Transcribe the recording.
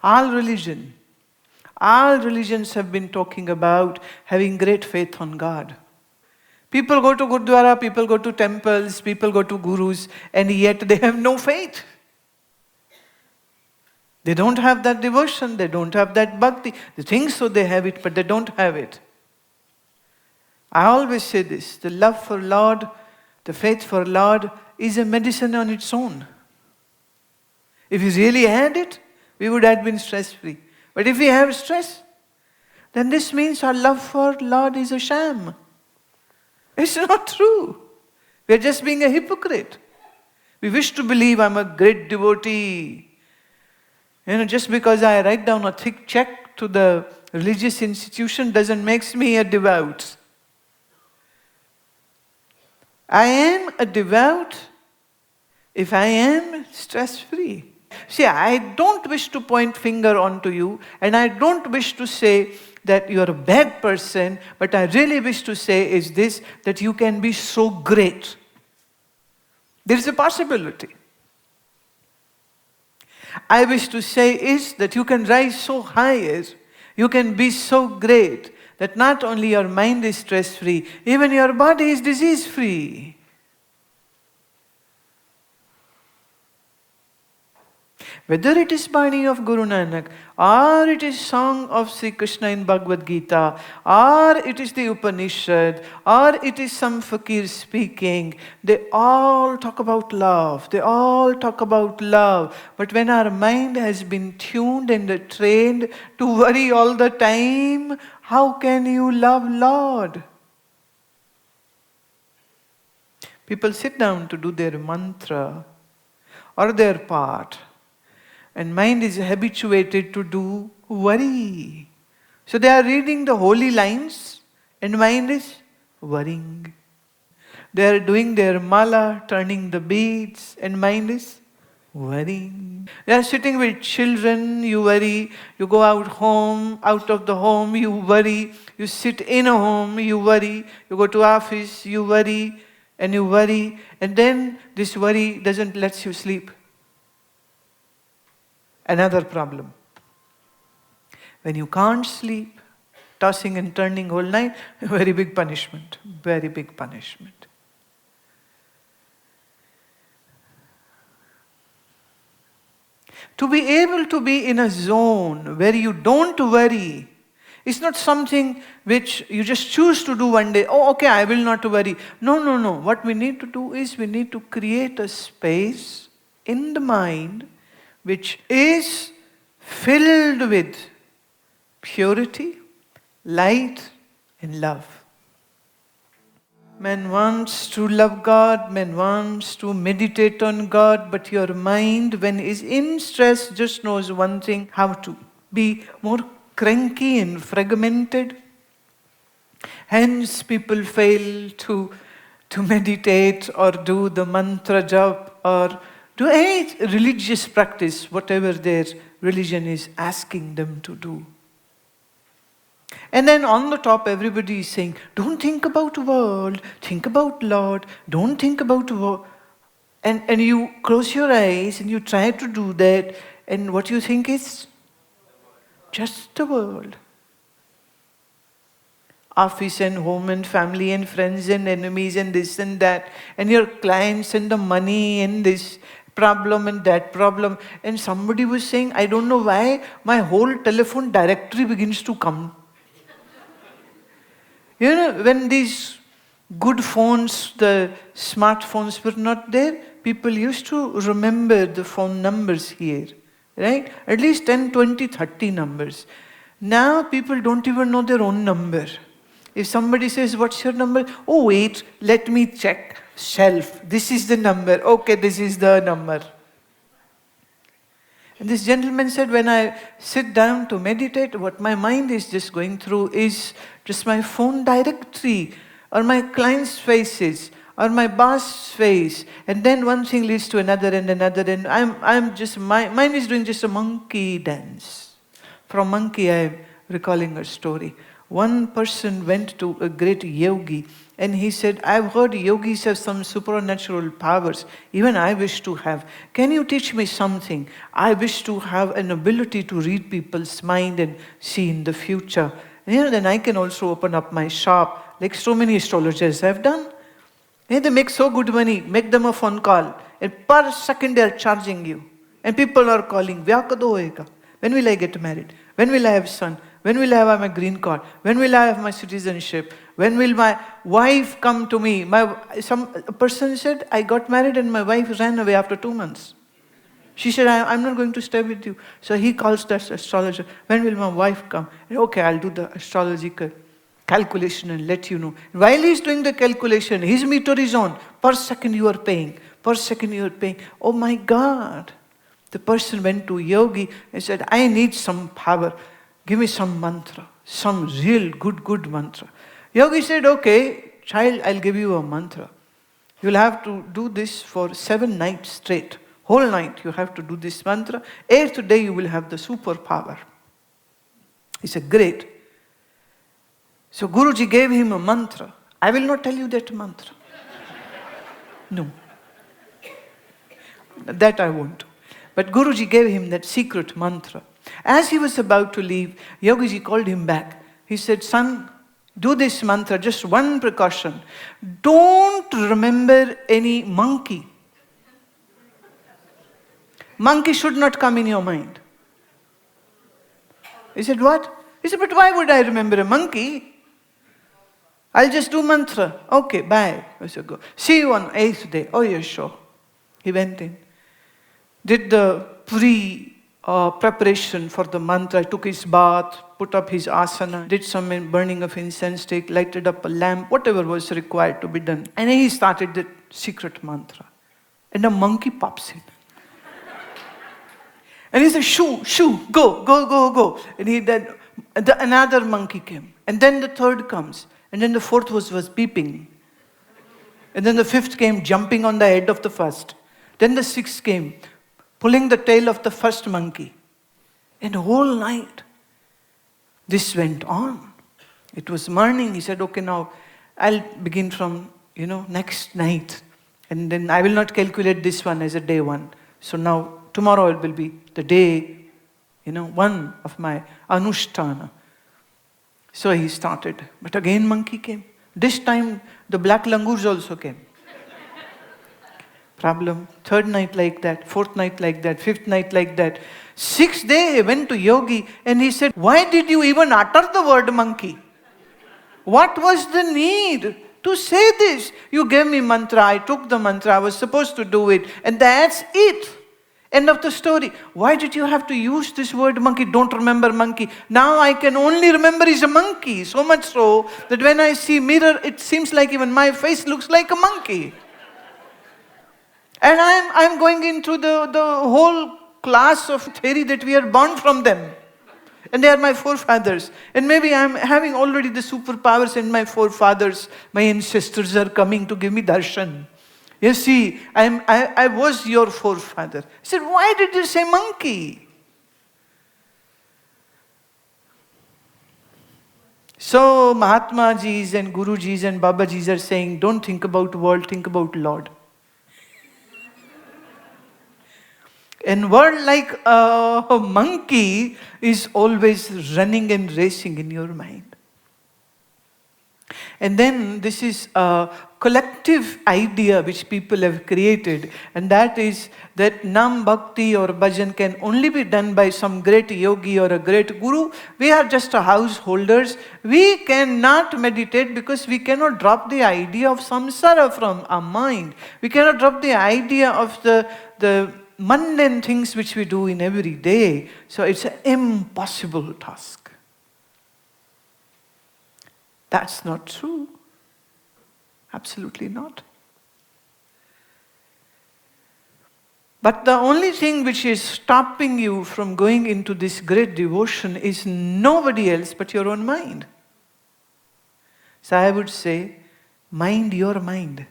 All religions have been talking about having great faith on God. People go to Gurdwara, people go to temples, people go to gurus, and yet they have no faith. They don't have that devotion, they don't have that bhakti. They think so they have it, but they don't have it. I always say this, the love for Lord, the faith for Lord is a medicine on its own. If we really had it, we would have been stress-free. But if we have stress, then this means our love for Lord is a sham. It's not true. We're just being a hypocrite. We wish to believe I'm a great devotee. Just because I write down a thick check to the religious institution doesn't make me a devout. I am a devout if I am stress-free. See, I don't wish to point finger onto you, and I don't wish to say that you're a bad person, but I really wish to say is this, that you can be so great. There is a possibility. I wish to say is that you can rise so higher, you can be so great, that not only your mind is stress-free, even your body is disease-free. Whether it is Bani of Guru Nanak, or it is song of Sri Krishna in Bhagavad Gita, or it is the Upanishad, or it is some fakir speaking, they all talk about love. They all talk about love. But when our mind has been tuned and trained to worry all the time, how can you love Lord? People sit down to do their mantra or their part, and mind is habituated to do worry. So they are reading the holy lines and mind is worrying. They are doing their mala, turning the beads, and mind is worrying. They are sitting with children, you worry. You go out of the home, you worry. You sit in a home, you worry. You go to office, you worry. And you worry. And then this worry doesn't let you sleep. Another problem. When you can't sleep, tossing and turning all night, very big punishment. Very big punishment. To be able to be in a zone where you don't worry, it's not something which you just choose to do one day. Oh, okay, I will not worry. No. What we need to do is we need to create a space in the mind which is filled with purity, light, and love. Man wants to love God, man wants to meditate on God, but your mind, when is in stress, just knows one thing, how to be more cranky and fragmented. Hence people fail to meditate or do the mantra jap or do any religious practice, whatever their religion is asking them to do. And then on the top, everybody is saying, don't think about the world, think about Lord, don't think about the world. And you close your eyes and you try to do that, and what you think is just the world. Office and home and family and friends and enemies and this and that, and your clients and the money and this problem and that problem. And somebody was saying, I don't know why my whole telephone directory begins to come. When these good phones, the smartphones were not there, people used to remember the phone numbers here, right? At least 10, 20, 30 numbers. Now people don't even know their own number. If somebody says, what's your number? Oh, wait, let me check. Shelf. This is the number. Okay, this is the number. And this gentleman said, when I sit down to meditate, what my mind is just going through is just my phone directory, or my client's faces, or my boss face. And then one thing leads to another and another, and my mind is doing just a monkey dance. From monkey, I'm recalling a story. One person went to a great yogi and he said, I've heard yogis have some supernatural powers. Even I wish to have. Can you teach me something? I wish to have an ability to read people's mind and see in the future. And then I can also open up my shop, like so many astrologers have done. And they make so good money. Make them a phone call. And per second they are charging you. And people are calling, Vyā kado hoega? When will I get married? When will I have son? When will I have my green card? When will I have my citizenship? When will my wife come to me? A person said, I got married and my wife ran away after 2 months. She said, I'm not going to stay with you. So he calls that astrologer. When will my wife come? And, okay, I'll do the astrological calculation and let you know. While he's doing the calculation, his meter is on. Per second you are paying. Per second you are paying. Oh my God. The person went to yogi and said, I need some power. Give me some mantra. Some real good mantra. Yogi said, okay, child, I'll give you a mantra. You'll have to do this for 7 nights straight. Whole night you have to do this mantra. 8th day you will have the superpower. He said, great. So Guruji gave him a mantra. I will not tell you that mantra. No. That I won't do. But Guruji gave him that secret mantra. As he was about to leave, Yogiji called him back. He said, son, do this mantra, just one precaution. Don't remember any monkey. Monkey should not come in your mind. He said, what? He said, but why would I remember a monkey? I'll just do mantra. Okay, bye. I said, go. See you on 8th day. Oh, yes, sure. He went in. Did the preparation for the mantra, took his bath, put up his asana, did some burning of incense stick, lighted up a lamp, whatever was required to be done. And then he started the secret mantra. And a monkey pops in. And he said, shoo, go. And then another monkey came. And then the 3rd comes. And then the 4th was peeping. And then the 5th came jumping on the head of the 1st. Then the 6th came, pulling the tail of the 1st monkey. And the whole night, this went on. It was morning. He said, okay, now I'll begin from, next night. And then I will not calculate this one as a day 1. So now, tomorrow it will be the day, 1 of my anushtana. So he started. But again monkey came. This time, the black langurs also came. Problem. 3rd night like that, 4th night like that, 5th night like that. 6th day he went to yogi and he said, why did you even utter the word monkey? What was the need to say this? You gave me mantra, I took the mantra, I was supposed to do it, and that's it. End of the story. Why did you have to use this word monkey? Don't remember monkey. Now I can only remember is a monkey. So much so that when I see mirror, it seems like even my face looks like a monkey. And I'm going into the whole class of theory that we are born from them. And they are my forefathers. And maybe I'm having already the superpowers in my forefathers. My ancestors are coming to give me darshan. You see, I was your forefather. I said, why did you say monkey? So Mahatma-jis and Guru-jis and Baba-jis are saying, don't think about world, think about Lord. And world like a monkey is always running and racing in your mind. And then this is a collective idea which people have created, and that is that Nam Bhakti or Bhajan can only be done by some great yogi or a great guru. We are just householders. We cannot meditate because we cannot drop the idea of samsara from our mind. We cannot drop the idea of the mundane things which we do in every day. So it's an impossible task. That's not true. Absolutely not. But the only thing which is stopping you from going into this great devotion is nobody else but your own mind. So I would say, mind your mind.